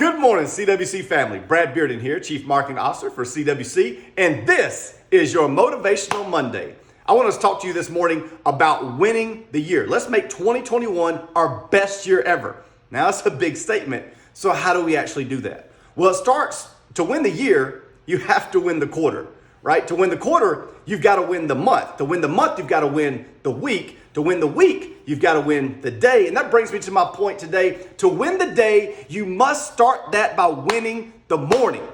Good morning, CWC family. Brad Bearden here, Chief Marketing Officer for CWC, and this is your Motivational Monday. I want to talk to you this morning about winning the year. Let's make 2021 our best year ever. Now, that's a big statement, so how do we actually do that? Well, it starts to win the year, you have to win the quarter, right? To win the quarter, you've got to win the month. To win the month, you've got to win the week. To win the week, you've got to win the day. And that brings me to my point today. To win the day, you must start that by winning the morning.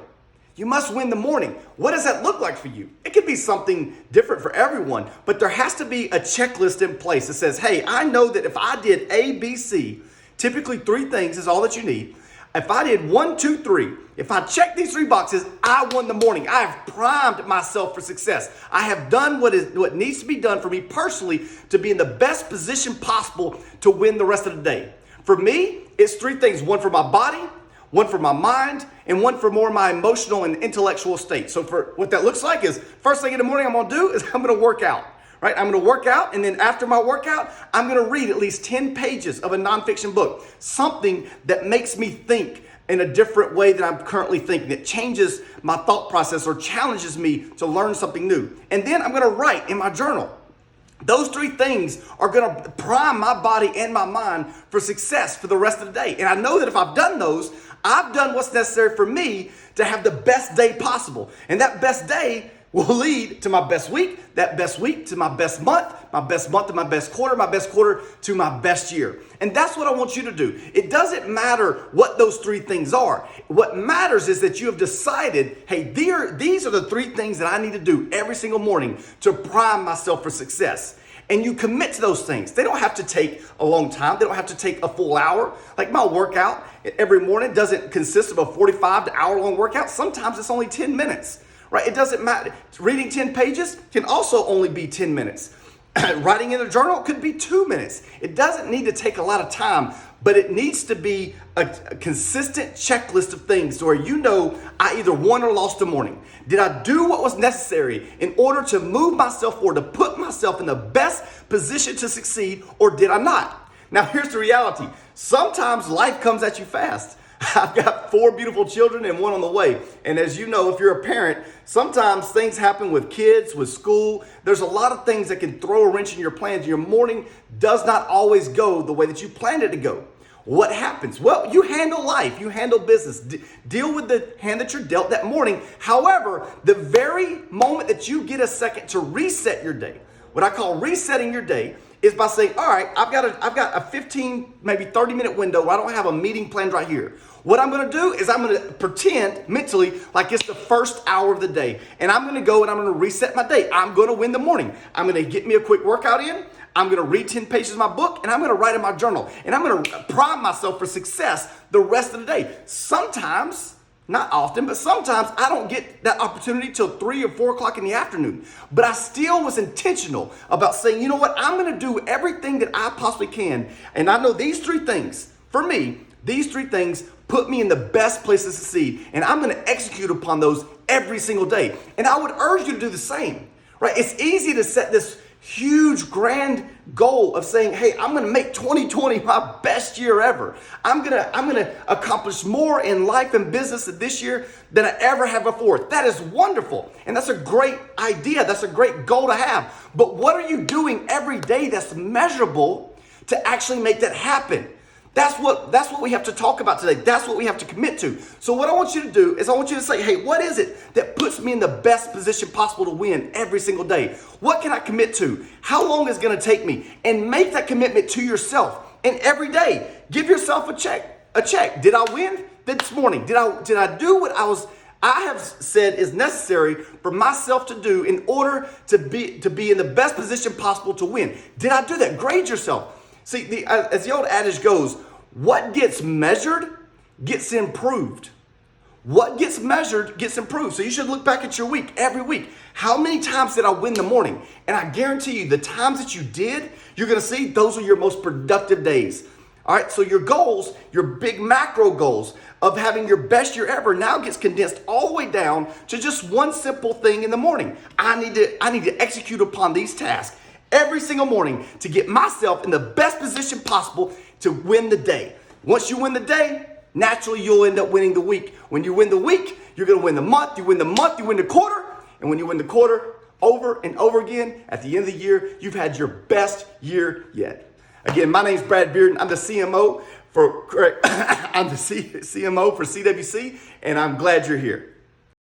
You must win the morning. What does that look like for you? It could be something different for everyone, but there has to be a checklist in place that says, hey, I know that if I did A, B, C, typically 3 things is all that you need. If I did 1, 2, 3, if I check these 3 boxes, I won the morning. I have primed myself for success. I have done what needs to be done for me personally to be in the best position possible to win the rest of the day. For me, it's 3 things. 1 for my body, 1 for my mind, and 1 for more my emotional and intellectual state. So for what that looks like is first thing in the morning I'm going to do is I'm going to work out. Right? I'm going to work out, and then after my workout, I'm going to read at least 10 pages of a nonfiction book, something that makes me think in a different way than I'm currently thinking. It changes my thought process or challenges me to learn something new. And then I'm going to write in my journal. Those 3 things are going to prime my body and my mind for success for the rest of the day. And I know that if I've done those, I've done what's necessary for me to have the best day possible. And that best day will lead to my best week, that best week to my best month to my best quarter to my best year. And that's what I want you to do. It doesn't matter what those 3 things are. What matters is that you have decided, hey, these are the 3 things that I need to do every single morning to prime myself for success. And you commit to those things. They don't have to take a long time. They don't have to take a full hour. Like my workout every morning doesn't consist of a 45 to hour long workout. Sometimes it's only 10 minutes. Right? It doesn't matter. Reading 10 pages can also only be 10 minutes. Writing in a journal could be 2 minutes. It doesn't need to take a lot of time, but it needs to be a consistent checklist of things where you know I either won or lost the morning. Did I do what was necessary in order to move myself forward, to put myself in the best position to succeed, or did I not? Now, here's the reality. Sometimes life comes at you fast. I've got 4 beautiful children and 1 on the way. And as you know, if you're a parent, sometimes things happen with kids, with school. There's a lot of things that can throw a wrench in your plans. Your morning does not always go the way that you planned it to go. What happens? Well, you handle life. You handle business. Deal with the hand that you're dealt that morning. However, the very moment that you get a second to reset your day, what I call resetting your day, is by saying, all right, I've got a 15, maybe 30-minute window where I don't have a meeting planned right here. What I'm going to do is I'm going to pretend mentally like it's the first hour of the day. And I'm going to go and I'm going to reset my day. I'm going to win the morning. I'm going to get me a quick workout in. I'm going to read 10 pages of my book, and I'm going to write in my journal. And I'm going to prime myself for success the rest of the day. Sometimes, not often, but sometimes I don't get that opportunity till 3 or 4 o'clock in the afternoon. But I still was intentional about saying, you know what, I'm going to do everything that I possibly can. And I know these 3 things, for me, these 3 things put me in the best place to succeed. And I'm going to execute upon those every single day. And I would urge you to do the same, right? It's easy to set this huge grand goal of saying, hey, I'm going to make 2020 my best year ever. I'm going to accomplish more in life and business this year than I ever have before. That is wonderful. And that's a great idea. That's a great goal to have. But what are you doing every day that's measurable to actually make that happen? That's what we have to talk about today. That's what we have to commit to. So what I want you to do is I want you to say, hey, what is it that puts me in the best position possible to win every single day? What can I commit to? How long is it going to take me? And make that commitment to yourself. And every day, give yourself a check. Did I win this morning? Did I do what I have said is necessary for myself to do in order to be in the best position possible to win? Did I do that? Grade yourself. See, as the old adage goes, what gets measured gets improved. What gets measured gets improved. So you should look back at your week, every week. How many times did I win the morning? And I guarantee you, the times that you did, you're going to see those are your most productive days. All right, so your goals, your big macro goals of having your best year ever now gets condensed all the way down to just one simple thing in the morning. I need to execute upon these tasks every single morning to get myself in the best position possible to win the day. Once you win the day, naturally you'll end up winning the week. When you win the week, you're going to win the month. You win the month, you win the quarter. And when you win the quarter over and over again, at the end of the year, you've had your best year yet. Again, my name's Brad Bearden. I'm the CMO for CWC, and I'm glad you're here.